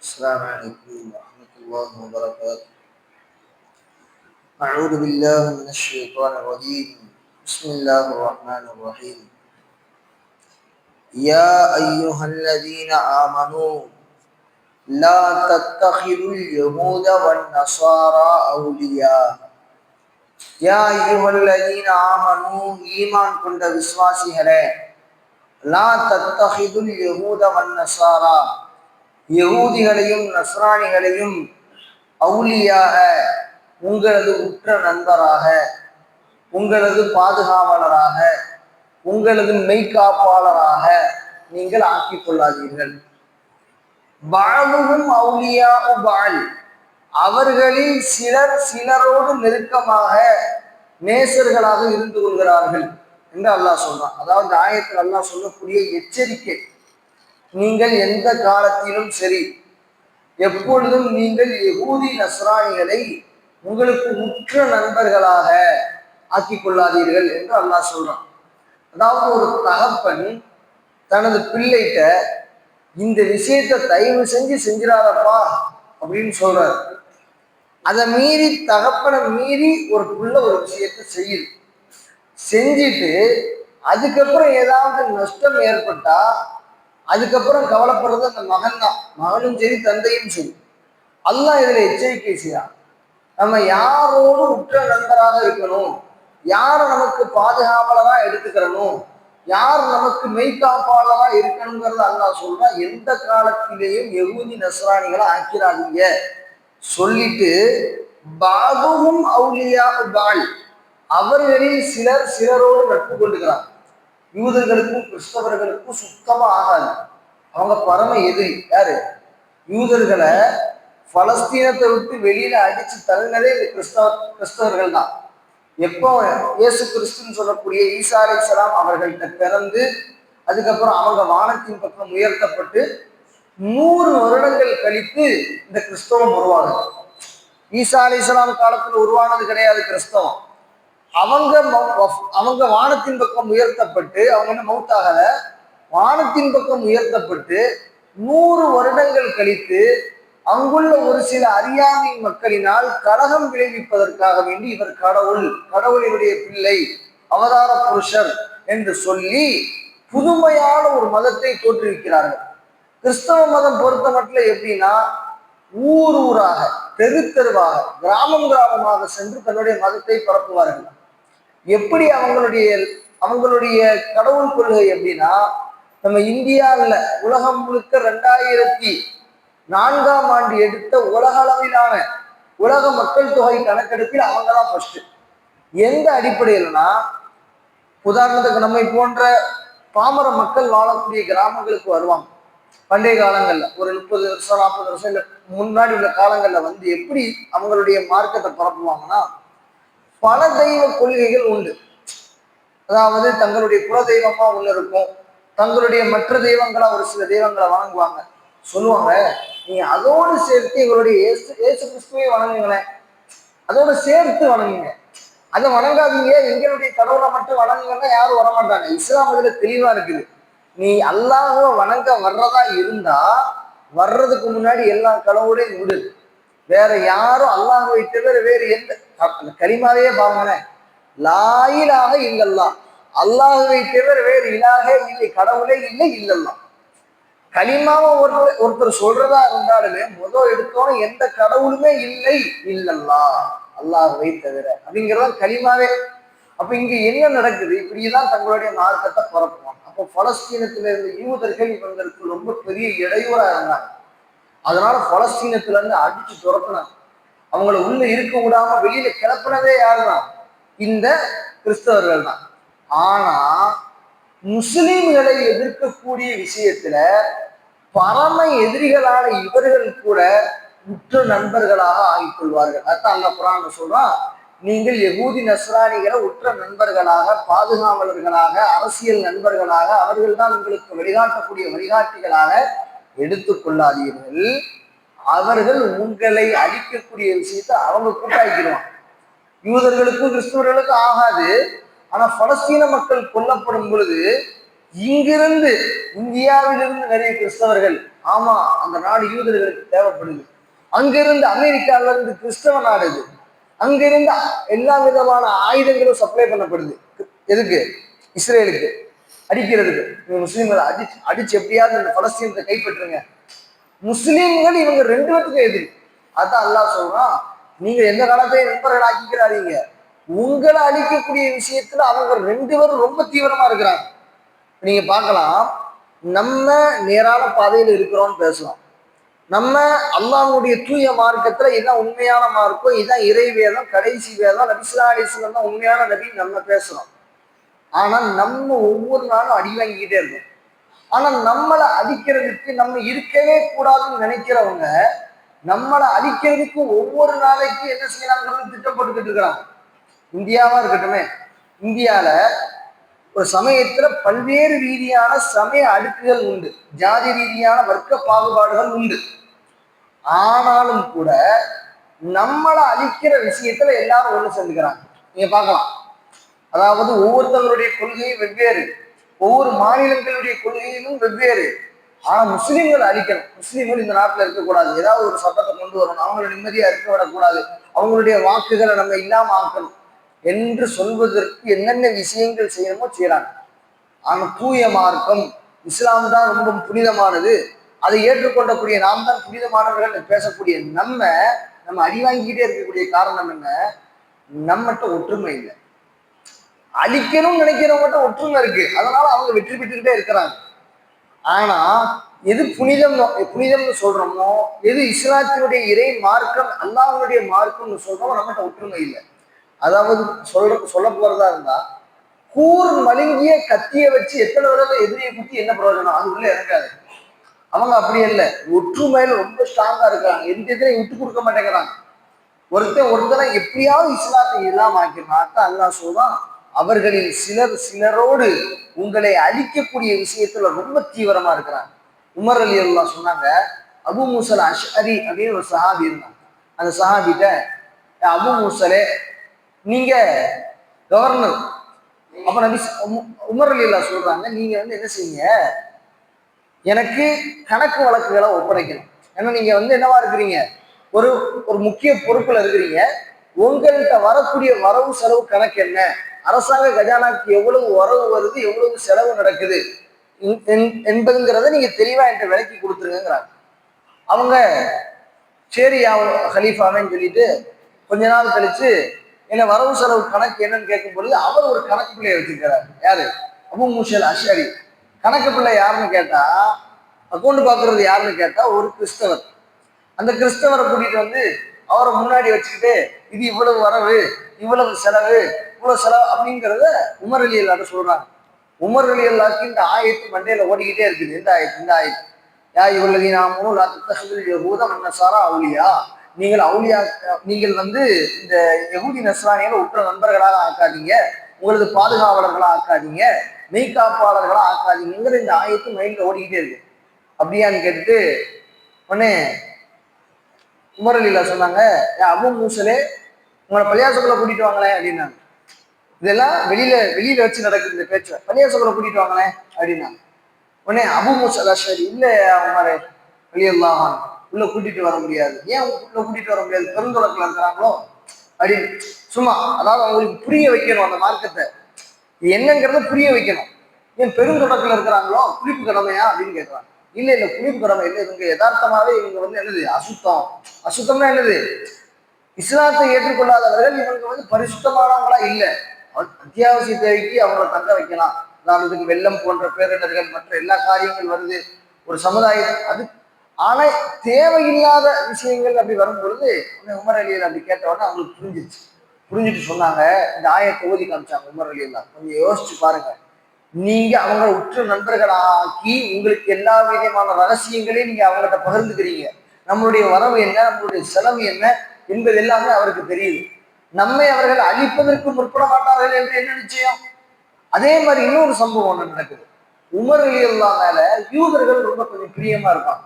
السلام عليكم ورحمة الله وبركاته. أعوذ بالله من الشيطان الرجيم. بسم الله الرحمن الرحيم. يا أيها الذين آمنوا لا تتخذوا اليهود والنصارى أولياء. يا أيها الذين آمنوا ஈமான் கொண்ட விசுவாசிகளே, லா தத்தஹிதுல் யஹூத வன்னசாரா, யகூதிகளையும் நஸ்ரானிகளையும் அவுலியாக, உங்களது உற்ற நண்பராக, உங்களது பாதுகாவலராக, உங்களது மெய்காப்பாளராக நீங்கள் ஆக்கிக் கொள்ளாதீர்கள். பாலுவும் அவுலியா பால், அவர்களில் சிலர் சிலரோடு நெருக்கமாக நேசர்களாக இருந்து கொள்கிறார்கள் என்று அல்லாஹ் சொல்றான். அதாவது ஆயத்தில் அல்லாஹ் சொல்லக்கூடிய எச்சரிக்கை, நீங்கள் எந்த காலத்திலும் சரி எப்பொழுதும் நீங்கள் யகூதி நஸ்ரானிகளை உங்களுக்கு உற்ற நண்பர்களாக ஆக்கிக் கொள்ளாதீர்கள் என்று அல்லாஹ் சொல்றான். அதாவது ஒரு தகப்பன் தனது பிள்ளைகிட்ட இந்த விஷயத்தை தயவு செஞ்சு செஞ்சிடாதப்பா அப்படின்னு சொல்றாரு. அதை மீறி தகப்பனை மீறி ஒரு புள்ள ஒரு விஷயத்தை செய்யுது. செஞ்சுட்டு அதுக்கப்புறம் ஏதாவது நஷ்டம் ஏற்பட்டா அதுக்கப்புறம் கவலைப்படுறது அந்த மகன் தான். மகனும் சரி தந்தையும் சரி. அல்லாஹ் இதுல எச்சரிக்கை செய்யறான். நம்ம யாரோடு உற்ற நண்பராக இருக்கணும், யாரை நமக்கு பாதுகாவலரா எடுத்துக்கிறணும், யார் நமக்கு மெய்காப்பாளரா இருக்கணுங்கிறத அல்லாஹ் சொல்றா. எந்த காலத்திலேயும் யகூதி நஸ்ரானிகளை ஆக்கிறாதீங்க சொல்லிட்டு, பாபுவும் அவுலியா பால், அவர்களில் சிலர் சிலரோடு நட்பு கொண்டுகிறார். யூதர்களுக்கும் கிறிஸ்தவர்களுக்கும் சுத்தமா ஆகாது. அவங்க பரம எதிரி. யாரு? யூதர்களை பலஸ்தீனத்தை விட்டு வெளியில அடிச்சு தள்ளினதே இந்த கிறிஸ்தவர்கள் தான். எப்போ இயேசு கிறிஸ்துன்னு சொல்லக்கூடிய ஈசா அலைஹிஸ்ஸலாம் அவர்கள்ட்ட பிறந்து அதுக்கப்புறம் அவங்க வானத்தின் பக்கம் உயர்த்தப்பட்டு 100 வருடங்கள் கழித்து இந்த கிறிஸ்தவம் உருவாகுது. ஈசா அலைஹிஸ்ஸலாம் காலத்துல உருவானது கிடையாது கிறிஸ்தவம். அவங்க வானத்தின் பக்கம் உயர்த்தப்பட்டு, அவங்க மௌத்தாகல, வானத்தின் பக்கம் உயர்த்தப்பட்டு 100 வருடங்கள் கழித்து அங்குள்ள ஒரு சில அறியாமை மக்களினால் கலகம் விளைவிப்பதற்காக வேண்டி இவர் கடவுளினுடைய பிள்ளை, அவதார புருஷர் என்று சொல்லி புதுமையான ஒரு மதத்தை தோற்றுவிக்கிறார்கள். கிறிஸ்தவ மதம் பொறுத்த மட்டும் எப்படின்னா, ஊர் ஊராக, தெரு தெருவாக, கிராமம் கிராமமாக சென்று தன்னுடைய மதத்தை பரப்புவார்கள். எப்படி அவங்களுடைய கடவுள் கொள்கை எப்படின்னா, நம்ம இந்தியாவில் உலகம் முழுக்க 2004ஆம் ஆண்டு எடுத்த உலக அளவிலான உலக மக்கள் தொகை கணக்கெடுப்பில் அவங்கதான் ஃபர்ஸ்ட். எந்த அடிப்படையில்னா, உதாரணத்துக்கு நம்மை போன்ற பாமர மக்கள் வாழக்கூடிய கிராமங்களுக்கு வருவாங்க. பண்டைய காலங்கள்ல ஒரு 30 வருஷம் 40 வருஷம் இல்ல முன்னாடி உள்ள காலங்கள்ல வந்து எப்படி அவங்களுடைய மார்க்கத்தை பரப்புவாங்கன்னா, பல தெய்வ கொள்கைகள் உண்டு. அதாவது தங்களுடைய குல தெய்வமா ஒண்ணு இருக்கும், தங்களுடைய மற்ற தெய்வங்களா ஒரு சில தெய்வங்களை வணங்குவாங்க. சொல்லுவாங்க, நீங்க அதோடு சேர்த்து எங்களுடைய இயேசு கிறிஸ்துவை வணங்குங்களேன், அதோட சேர்த்து வணங்குங்க, அதை வணங்காதீங்க, எங்களுடைய கடவுளை மட்டும் வணங்குங்கன்னா யாரும் வரமாட்டாங்க. இஸ்லாம் இதுல தெளிவா இருக்குது. நீ அல்லாஹ்வை வணங்க வர்றதா இருந்தா வர்றதுக்கு முன்னாடி எல்லா கடவுளையும் விடு. வேற யாரும் அல்லாஹ்வை தவிர வேறு எந்த கலிமாவையே பாருங்களேன், லாயிலாக இல்லல்லா, அல்லாஹ்வை தவிர வேறு இலாகே இல்லை, கடவுளே இல்லை, இல்லல்லா. கலிமாவை ஒருத்தர் சொல்றதா இருந்தாலுமே முதல் எடுத்தோன்னு எந்த கடவுளுமே இல்லை, இல்லல்லா, அல்லாஹ்வை தவிர அப்படிங்கிறதான் கலிமாவே. அப்ப இங்க என்ன நடக்குது? இப்படிதான் தங்களுடைய மார்க்கத்தை பரப்புவாங்க. அப்போ பலஸ்தீனத்துல இருந்த யூதர்கள் இவங்களுக்கு ரொம்ப பெரிய இடையூறா இருந்தாங்க. அதனால பலஸ்தீனத்துல இருந்து அடிச்சு துரத்துனாங்க. அவங்கள உள்ள இருக்க விடாம வெளியில கிளப்பினதே யாருதான்? இந்த கிறிஸ்தவர்கள் தான். ஆனா முஸ்லிம்களை எதிர்க்கக்கூடிய விஷயத்துல பரம எதிரிகளான இவர்கள் கூட உற்ற நண்பர்களாக ஆகிக்கொள்வார்கள். அதான் அல்லாஹ் குர்ஆன்ல சொல்றான், நீங்கள் யகூதி நஸ்ரானிகளை உற்ற நண்பர்களாக, பாதுகாவலர்களாக, அரசியல் நண்பர்களாக, அவர்கள் தான் உங்களுக்கு வழிகாட்டக்கூடிய வழிகாட்டிகளாக எடுத்துக்கொள்ளாதீர்கள். அவர்கள் உங்களை அழிக்கக்கூடிய விஷயத்தை அவங்க கூட்டாக்கிடுவாங்க. யூதர்களுக்கும் கிறிஸ்தவர்களுக்கும் ஆகாது. ஆனா பலஸ்தீன மக்கள் கொல்லப்படும் பொழுது இங்கிருந்து இந்தியாவிலிருந்து நிறைய கிறிஸ்தவர்கள், ஆமா, அந்த நாடு யூதர்களுக்கு தேவைப்படுது. அங்கிருந்து அமெரிக்காவில இருந்து கிறிஸ்தவ நாடு இது. அங்கிருந்து எல்லா விதமான ஆயுதங்களும் சப்ளை பண்ணப்படுது. எதுக்கு? இஸ்ரேலுக்கு அடிக்கிறதுக்கு. முஸ்லீம்களை அடிச்சு எப்படியாவது இந்த பலஸ்தீனத்தை கைப்பற்றுங்க. முஸ்லீம்கள் இவங்க ரெண்டு பேத்துக்கும் எதிரி. அதான் அல்லாஹ் சொல்றான், நீங்க எந்த காலத்தையும் நண்பர்கள் ஆக்கிக்கிறாதீங்க. உங்களை அழிக்கக்கூடிய விஷயத்துல அவங்க ரெண்டு பேரும் ரொம்ப தீவிரமா இருக்கிறாங்க. நீங்க பார்க்கலாம், நம்ம நேரான பாதையில் இருக்கிறோம்னு பேசலாம். நம்ம அல்லாஹ்வுடைய தூய மார்க்கத்துல இதான் உண்மையான மார்க்கம், இதான் இறை வேதம், கடைசி வேதம், நபிசுல்லா அலைஹிஸ்ஸலாம் தான் உண்மையான நபி நம்ம பேசுறோம். ஆனா நம்ம ஒவ்வொரு நாளும் அடி வாங்கிக்கிட்டே இருக்கோம். ஆனா நம்மளை அடிக்கிறதுக்கு நம்ம இருக்கவே கூடாதுன்னு நினைக்கிறவங்க நம்மளை அழிக்கிறதுக்கு ஒவ்வொரு நாளைக்கு என்ன செய்யலாங்கிறது திட்டம் போட்டுக்கிட்டு இருக்கிறாங்க. இந்தியாவா இருக்கட்டுமே, இந்தியால ஒரு சமயத்துல பல்வேறு ரீதியான சமய அடுக்குகள் உண்டு, ஜாதி ரீதியான வர்க்க பாகுபாடுகள் உண்டு. ஆனாலும் கூட நம்மளை அழிக்கிற விஷயத்துல எல்லாரும் ஒண்ணு சேர்ந்துக்கிறாங்க. நீங்க பார்க்கலாம், அதாவது ஒவ்வொருத்தவங்களுடைய கொள்கையும் வெவ்வேறு, ஒவ்வொரு மாநிலங்களுடைய கொள்கையிலும் வெவ்வேறு. ஆனா முஸ்லீம்கள் அழிக்கணும், முஸ்லீம்கள் இந்த நாட்டுல இருக்கக்கூடாது, ஏதாவது ஒரு சட்டத்தை கொண்டு வரணும், அவங்கள நிம்மதியா இருக்க விடக்கூடாது, அவங்களுடைய வாக்குகளை நம்ம இல்லாம ஆக்கணும் என்று சொல்வதற்கு என்னென்ன விஷயங்கள் செய்யணுமோ செய்யறாங்க. ஆனா தூய மார்க்கம் இஸ்லாம் தான் ரொம்ப புனிதமானது, அதை ஏற்றுக்கொண்டக்கூடிய நாம் தான் புனிதமானவர்கள் பேசக்கூடிய நம்ம அடி வாங்கிக்கிட்டே இருக்கக்கூடிய காரணம் என்ன? நம்மகிட்ட ஒற்றுமை இல்லை. அழிக்கணும்னு நினைக்கிறவங்ககிட்ட ஒற்றுமை இருக்கு, அதனால அவங்க வெற்றி பெற்றுக்கிட்டே இருக்கிறாங்க. ஆனா எது புனிதம்னு சொல்றோமோ, எது இஸ்லாத்தினுடைய இறை மார்க்கம் அல்லாஹ்வுடைய மார்க்கம்னு சொல்றோமோ நம்மகிட்ட ஒற்றுமை இல்லை. அதாவது சொல்ல போறதா இருந்தா, கூர் மழுங்கிய கத்திய வச்சு எத்தனை தடவை எதிரியை குத்தி என்ன பிரயோஜனம்? அது உள்ள இறங்காது. அவங்க அப்படி இல்லை, ஒற்றுமையில ரொம்ப ஸ்ட்ராங்கா இருக்காங்க, எந்த எதிரையும் விட்டு கொடுக்க மாட்டேங்கிறாங்க. ஒருத்தனை எப்படியாவது இஸ்லாத்தை இல்லாம ஆக்கினாத்தான் அல்லாஹ் சொல்றான், அவர்களில் சிலரோடு உங்களை அழிக்கக்கூடிய விஷயத்துல ரொம்ப தீவிரமா இருக்கிறாங்க. உமர் ரலியல்லாஹு சொன்னாங்க, அபு மூசல் அஷ்அரி அப்படின்னு ஒரு சஹாபி இருந்தாங்க. அந்த சஹாபிட்ட, அபு மூசலே நீங்க கவர்னர். அப்ப நபி உமர் ரலியல்லாஹு சொல்றாங்க, நீங்க என்ன செய்யுங்க, எனக்கு கணக்கு வழக்குகளை ஒப்படைக்கணும். ஏன்னா நீங்க என்னவா இருக்கிறீங்க, ஒரு ஒரு முக்கிய பொறுப்புல இருக்கிறீங்க. உங்கள்கிட்ட வரக்கூடிய வரவு செலவு கணக்கு என்ன, அரசாங்க கஜானாக்கு எவ்வளவு வரவு வருது, எவ்வளவு செலவு நடக்குது என்பதுங்கிறத நீங்க தெளிவா என்கிட்ட விளக்கி கொடுத்துருங்கிறாங்க. அவங்க சரி ஹலீஃபாவேன்னு சொல்லிட்டு கொஞ்ச நாள் கழிச்சு என்ன வரவு செலவு கணக்கு என்னன்னு கேட்கும் பொழுது அவர் ஒரு கணக்கு பிள்ளையை வச்சிருக்கிறார். யாரு? அபு மூசல் அஷ்அரி. கணக்கு பிள்ளை யாருன்னு கேட்டா, அக்கௌண்ட் பாக்குறது யாருன்னு கேட்டா ஒரு கிறிஸ்தவர். அந்த கிறிஸ்தவரை கூட்டிட்டு அவரை முன்னாடி வச்சுக்கிட்டு, இது இவ்வளவு வரவு, இவ்வளவு செலவு, இவ்வளவு செலவு அப்படிங்கிறத உமர் ரலியல்லாஹு சொல்றாங்க. உமர் ரலியல்லாஹுக்கு இந்த ஆயத்து மண்டையில ஓடிக்கிட்டே இருக்குது. இந்த ஆயத்து யா இவ்வளவு நாம அவுலியா, நீங்கள் அவுலியா, நீங்கள் இந்த யஹூதி நஸ்ரானிகளை உற்ற நண்பர்களாக ஆக்காதீங்க, உங்களது பாதுகாவலர்களா ஆக்காதீங்க, மெய்காப்பாளர்களா ஆக்காதீங்கிற இந்த ஆயத்து மைண்ட்ல ஓடிக்கிட்டே இருக்கு. அப்படியான்னு கேட்டுட்டு உடனே உமர் ரலியல்லாஹு சொன்னாங்க, அபு மூசலே உங்களை பள்ளியாசக்குள்ள கூட்டிட்டு வாங்களேன் அப்படின்னாங்க. இதெல்லாம் வெளியில வச்சு நடக்குது இந்த பேச்சு, பள்ளியாசக்குள்ள கூட்டிட்டு வாங்களேன் அப்படின்னாங்க. உடனே அபு மூசல் அஷ்அரி, இல்ல உமரே ரலியல்லாஹு அன்ஹு, உள்ள கூட்டிட்டு வர முடியாது. ஏன் உள்ள கூட்டிட்டு வர முடியாது? பெருந்தொடக்கில் இருக்கிறாங்களோ அப்படின்னு சும்மா, அதாவது அவங்களுக்கு புரிய வைக்கணும் அந்த மார்க்கத்தை என்னங்கிறத புரிய வைக்கணும். ஏன் பெருந்தொடக்கில் இருக்கிறாங்களோ குளிப்பு கடமையா அப்படின்னு கேட்கறாங்க. இல்ல குளிப்பு கடமை இல்லை, இவங்க யதார்த்தமாவே இவங்க என்னது அசுத்தம்னா என்னது, இஸ்லாத்தை ஏற்றுக்கொள்ளாதவர்கள் இவங்க பரிசுத்தமானவங்களா இல்லை. அத்தியாவசிய தேவைக்கு அவங்கள தங்க வைக்கலாம். உதாரணத்துக்கு வெள்ளம் போன்ற பேரிடர்கள், மற்ற எல்லா காரியங்கள் வருது ஒரு சமுதாயம் அது. ஆனா தேவையில்லாத விஷயங்கள் அப்படி வரும் பொழுது உமர் ரலியல்லாஹு அப்படி கேட்ட உடனே அவங்களுக்கு புரிஞ்சுட்டு சொன்னாங்க, இந்த ஆயத்தை ஓதி காமிச்சாங்க. உமர் ரலியல்லாஹு கொஞ்சம் யோசிச்சு பாருங்க, நீங்க அவங்க உற்ற நண்பர்களாக்கி உங்களுக்கு எல்லா விதமான ரகசியங்களையும் நீங்க அவங்ககிட்ட பகிர்ந்துக்கிறீங்க. நம்மளுடைய வரவு என்ன, நம்மளுடைய செலவு என்ன என்பது எல்லாமே அவருக்கு தெரியுது. நம்மை அவர்கள் அழிப்பதற்கு முற்பட மாட்டார்கள் என்று என்ன நிச்சயம்? அதே மாதிரி இன்னொரு சம்பவம் ஒண்ணு நடக்குது. உமர் ரலியல்லாஹு மேல யூதர்கள் ரொம்ப கொஞ்சம் பிரியமா இருப்பாங்க.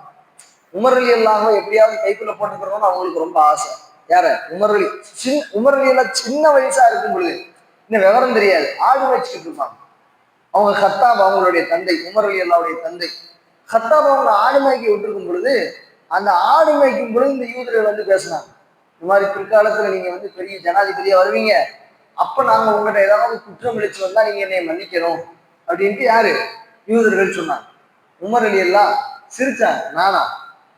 உமர் ரலியல்லாஹு எப்படியாவது கைக்குள்ள போட்டுக்கிறோம்னு அவங்களுக்கு ரொம்ப ஆசை. யார? உமர் ரலியல்லாஹு சின்ன வயசா இருக்கும் பொழுது, இன்னும் விவரம் தெரியாது, ஆடு வச்சுக்கிட்டு இருப்பாங்க. அவங்க கத்தாப் அவங்களுடைய தந்தை, உமர் ரலியல்லாஹுடைய தந்தை. ஹத்தாப் அவங்க ஆடு மேய்க்க விட்டுருக்கும் பொழுது அந்த ஆடு மேய்க்கும் பொழுது இந்த யூதர்கள் வந்து பேசினாங்க, இந்த மாதிரி பிற்காலத்துல நீங்க வந்து பெரிய ஜனாதிபதியா வருவீங்க, அப்ப நாங்க உங்கள்கிட்ட ஏதாவது குற்றம் விழிச்சு வந்தா நீங்க என்னை மன்னிக்கணும் அப்படின்ட்டு யாரு, யூதர்கள் சொன்னாங்க. உமர் அலி எல்லாம் சிரிச்சாங்க, நானா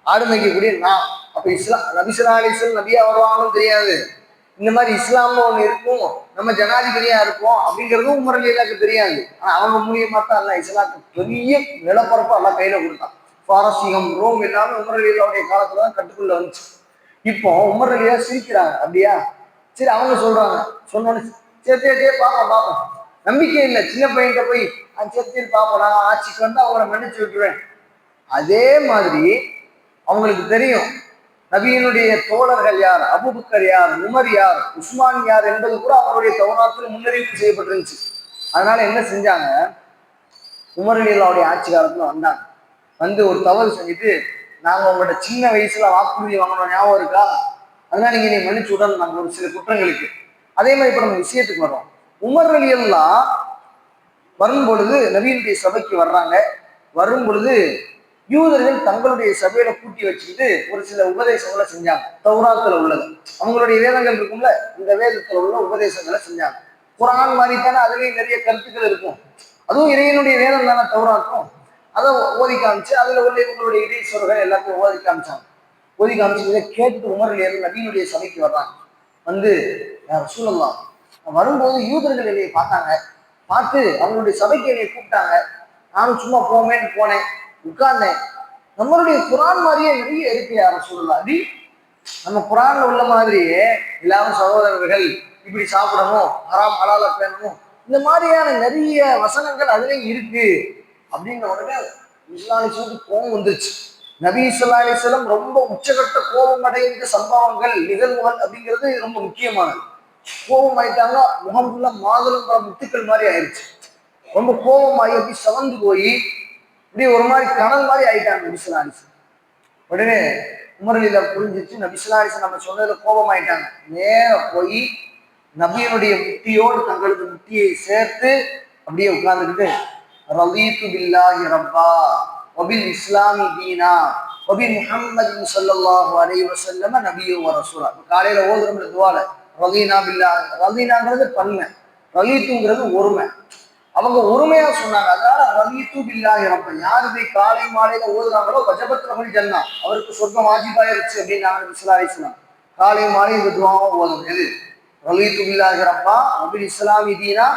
ஆடு மேய்க்கக்கூடிய நான், அப்ப நபிசுல்லா அலைஹிஸ்ஸலாம் நபியா வருவாங்கன்னு தெரியாது, இந்த மாதிரி இஸ்லாம்னு ஒண்ணு இருக்கும், நம்ம ஜனாதிபதியா இருப்போம் அப்படிங்கிறதும் உமர் அலி அல்லாக்கு தெரியாது. ஆனா அவங்க மூலியமா தான் அல்ல இஸ்லாத்துக்கு பெரிய நிலப்பரப்பு எல்லாம் கையில கொடுத்தான். பாரசீகம் ரோம் எல்லாமே உமர் அலி அல்லாவுடைய காலத்துலதான் கட்டுக்குள்ள வந்துச்சு. இப்போ உமர் அலியா சிரிக்கிறாங்க, அப்படியா சரி அவங்க சொல்றாங்க, சொன்னோன்னு சரி சரி சரி பாப்போம் பாப்போம், நம்பிக்கை இல்லை சின்ன பையன்கிட்ட போய் சரி சரி பாப்போம் நான் ஆட்சிக்கு வந்து அவங்கள மன்னிச்சு விட்டுருவேன். அதே மாதிரி அவங்களுக்கு தெரியும் நபியினுடைய தோழர்கள் யார், அபூபக்கர் யார், உமர் யார், உஸ்மான் யார் என்பது கூட அவங்களுடைய தௌராத்தில் முன்னறிவிப்பு செய்யப்பட்டிருந்துச்சு. அதனால என்ன செஞ்சாங்க, உமர் அலி அல்லாவுடைய ஆட்சி காலத்துல வந்தாங்க, வந்து ஒரு தவறு செஞ்சுட்டு நாங்க உங்கள்கிட்ட சின்ன வயசுல வாக்குறுதி வாங்கணும் ஞாபகம் இருக்கா, அதனால நீங்க மன்னிச்சு விடணும் நாங்க ஒரு சில குற்றங்களுக்கு. அதே மாதிரி இப்ப நம்ம விஷயத்துக்கு வர்றோம். உமர் அலி அல்லாஹ் வரும் பொழுது நபியினுடைய சபைக்கு வர்றாங்க. வரும் பொழுது யூதர்கள் தங்களுடைய சபையில கூட்டி வச்சுக்கிட்டு ஒரு சில உபதேசங்களை செஞ்சாங்க, தௌராத்துல உள்ளது, அவங்களுடைய வேதங்கள் இருக்கும்ல, இந்த வேதத்துல உள்ள உபதேசங்களை செஞ்சாங்க. குரான் மாதிரி தானே அதுலயும் நிறைய கருத்துக்கள் இருக்கும், அதுவும் இறைவனுடைய வேதம் தானே தௌராத்தும், அதை ஓதி காமிச்சு அதுல உள்ள இவங்களுடைய இடைச்சொல்கள் எல்லாத்தையும் ஓதி காமிச்சாங்க. ஓதி காமிச்சு இதை கேட்டு உமர் அலி அல்லாஹ் நபியினுடைய சபைக்கு வர்றாங்க. வந்து ரசூலுல்லாஹ் வரும்போது யூதர்கள் என்னைய பார்த்தாங்க, பார்த்து அவங்களுடைய சபைக்கு என்னை கூப்பிட்டாங்க, நானும் சும்மா போமேன்னு போனேன், உட்கார்ந்தேன். நம்மளுடைய குரான் மாதிரியே நிறைய இருக்கு யார சொல்லலாம், அப்படி நம்ம குரான்ல உள்ள மாதிரியே எல்லாரும் சகோதரர்கள் இப்படி சாப்பிடணும், ஹராம் ஹலால பேணணும், இந்த மாதிரியான நிறைய வசனங்கள் அதுலயும் இருக்கு அப்படிங்கிற உடனே இஸ்லாமிக்கு கோபம் வந்துருச்சு. நபி ஸல்லல்லாஹு அலைஹி வஸல்லம் ரொம்ப உச்சகட்ட கோபம் அடைந்த சம்பவங்கள் நிகழ்வுகள் அப்படிங்கிறது ரொம்ப முக்கியமானது. கோபம் ஆயிட்டாங்க, முகம் ஃபுல்லா மாதுளம் முத்துக்கள் மாதிரி ஆயிடுச்சு, ரொம்ப கோபமாகி அப்படி சவந்து போய் இப்படி ஒரு மாதிரி கனல் மாதிரி ஆயிட்டாங்க நபி ஸல்லல்லாஹு அலைஹி வஸல்லம். உடனே உமர் அலி அல்லாஹ் புரிஞ்சிச்சு, நபி ஸல்லல்லாஹு அலைஹி வஸல்லம் நம்ம சொன்னதுல கோபம் ஆயிட்டாங்க, நேர போய் நபியினுடைய முட்டியோடு தங்களது முட்டியை சேர்த்து அப்படியே உட்கார்ந்துக்கிட்டு ரலீது பில்லாஹி ரப்பா வபில் இஸ்லாமி தீனா வபி முஹம்மதின் ஸல்லல்லாஹு அலைஹி வஸல்லம் நபியு வ ரசூலா. காலையில ஓதுறோம்ல துவால ரலீனா பில்லாஹ், ரலீனாங்கிறது பன்மை, ரலீத்துங்கிறது ஒருமை, அவங்க ஒருமையா சொன்னாங்க. அதனால ரலீது பில்லாஹி ரப்பா, யார் இதை காலை மாலையில ஓதுறாங்களோ வஜபத் லஹுல் ஜன்னா, அவருக்கு சொர்க்கம் வாஜிபாயிருச்சு அப்படின்னாங்க நபி ஸல்லல்லாஹு அலைஹி வஸல்லம். காலை மாலை இந்த துவாவை ஓதும் எது, ரலீது பில்லாஹி ரப்பா வபில் இஸ்லாமி தீனா.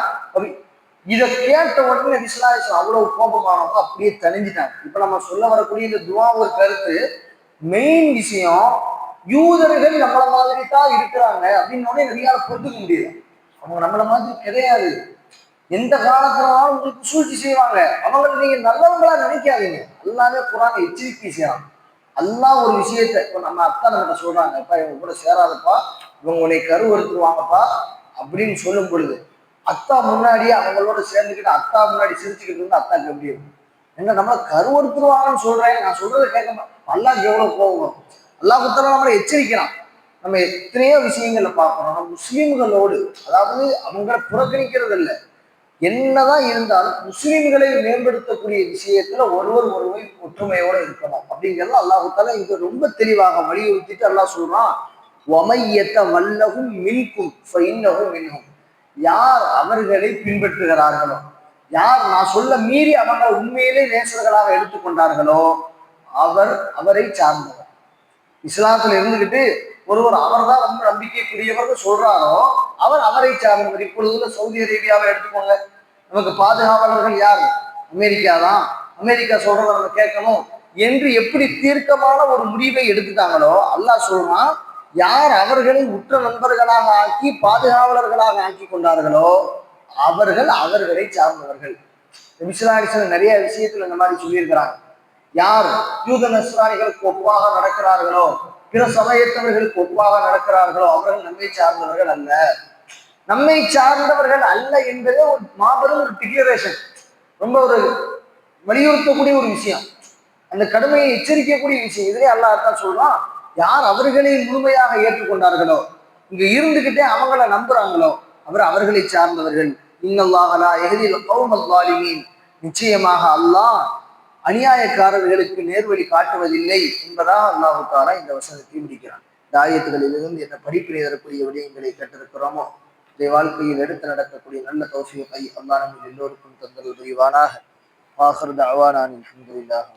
இதை கேட்ட உடனே நபி ஸல்லல்லாஹு அலைஹி வஸல்லம் அவ்வளவு கோபமானவங்க அப்படியே தணிஞ்சிட்டாங்க. இப்ப நம்ம சொல்ல வரக்கூடிய இந்த துவா ஒரு கருத்து, மெயின் விஷயம் யூதர்கள் நம்மள மாதிரி தான் இருக்கிறாங்க அப்படின்னு நபியால பொறுத்துக்க முடியாது. அவங்க நம்மள மாதிரி கிடையாது, எந்த காலத்துலனாலும் உங்களுக்கு சூழ்ச்சி செய்வாங்க, அவங்களை நீங்க நல்லவங்களா நினைக்காதீங்க. அல்லாமே குரான் எச்சரிக்கை செய்யலாம். அல்லாஹ் ஒரு விஷயத்த இப்ப நம்ம அத்தா நம்ம சொல்றாங்க, இப்ப இவங்க கூட சேராதப்பா, இவங்க உன்னை கருவறுத்துருவாங்கப்பா அப்படின்னு சொல்லும் பொழுது அத்தா முன்னாடியே அவங்களோட சேர்ந்துக்கிட்டு அத்தா முன்னாடி சிரிச்சுக்கிட்டு இருந்தா அத்தாக்கு எப்படி இருக்கும்? என்ன நம்மள கருவறுத்துருவாங்கன்னு சொல்றேன், நான் சொல்றதை கேட்க மாட்டேன், அல்லாஹ்க்கு எவ்வளவு கோபம். அல்லாஹ் புத்தகம் நம்மளை எச்சரிக்கிறான். நம்ம எத்தனையோ விஷயங்கள்ல பார்க்கணும், நம்ம முஸ்லீம்களோடு, அதாவது அவங்களை புறக்கணிக்கிறது இல்லை, என்னதான் இருந்தாலும் முஸ்லிம்களை மேம்படுத்தக்கூடிய விஷயத்துல ஒருவர் ஒற்றுமையோட இருக்கணும் அப்படிங்கிறது அல்லாஹ் இங்க ரொம்ப தெளிவாக வலியுறுத்திட்டு அல்லாஹ் சொல்றான், வமையத்த வல்லகும் மின்கும் ஃபைன்னஹும் மின்ஹும், யார் அவர்களை பின்பற்றுகிறார்களோ, யார் நான் சொல்ல மீறி அவங்க உண்மையிலே நேசர்களாக எடுத்துக்கொண்டார்களோ அவரை சார்ந்தவர். இஸ்லாத்துல இருந்துகிட்டு ஒருவர் அவர் தான் ரொம்ப நம்பிக்கைக்குரியவர் சொல்றாரோ அவரை சார்ந்தவர். இப்பொழுதுல சவுதி அரேபியாவை எடுத்துக்கோங்க, நமக்கு பாதுகாவலர்கள் யார், அமெரிக்கா தான், அமெரிக்கா சொல்றதை நம்ம கேட்கணும் என்று எப்படி தீர்க்கமான ஒரு முடிவை எடுத்துட்டாங்களோ அல்லாஹ் சொல்றான், யார் அவர்களை உற்ற நண்பர்களாக ஆக்கி பாதுகாவலர்களாக ஆக்கி கொண்டார்களோ அவர்களை சார்ந்தவர்கள். நிறைய விஷயத்துல இந்த மாதிரி சொல்லியிருக்கிறாங்க. யார் யூத நஸ்ரானிகளுக்கு ஒப்பாக நடக்கிறார்களோ, பிற சமயத்தவர்களுக்கு ஒப்பாக நடக்கிறார்களோ அவர்கள் நம்மை சார்ந்தவர்கள் அல்ல. நம்மை சார்ந்தவர்கள் அல்ல என்பதே ஒரு மாபெரும் ஒரு டிக்ளரேஷன், ரொம்ப ஒரு வலியுறுத்தக்கூடிய ஒரு விஷயம், அந்த கடுமையை எச்சரிக்கக்கூடிய விஷயம். இதுலேயே அல்லாஹ் தான் சொல்றான், யார் அவர்களை முழுமையாக ஏற்றுக்கொண்டார்களோ, இங்க இருந்துகிட்டே அவங்கள நம்புறாங்களோ அவர்களை சார்ந்தவர்கள். இன்னல்லாஹ் லா யஹ்தில் கௌமல் ஸாலிமீன், நிச்சயமாக அல்லாஹ் அநியாயக்காரர்களுக்கு நேர்வழி காட்டுவதில்லை என்பதா அல்லாஹு தாலா இந்த வசனத்தை முடிக்கிறான். இந்த ஆயத்துகளிலிருந்து என்ன படிப்பினை தரக்கூடிய விடயங்களை கற்றிருக்கிறோமோ இதை வாழ்க்கையில் எடுத்து நடக்கக்கூடிய நல்ல தௌஃபீகை அல்லாஹ் நம்ம எல்லோருக்கும் தந்தல் புரிவானாக. ஆகிர் தஅவானா அல்ஹம்துலில்லாஹ்.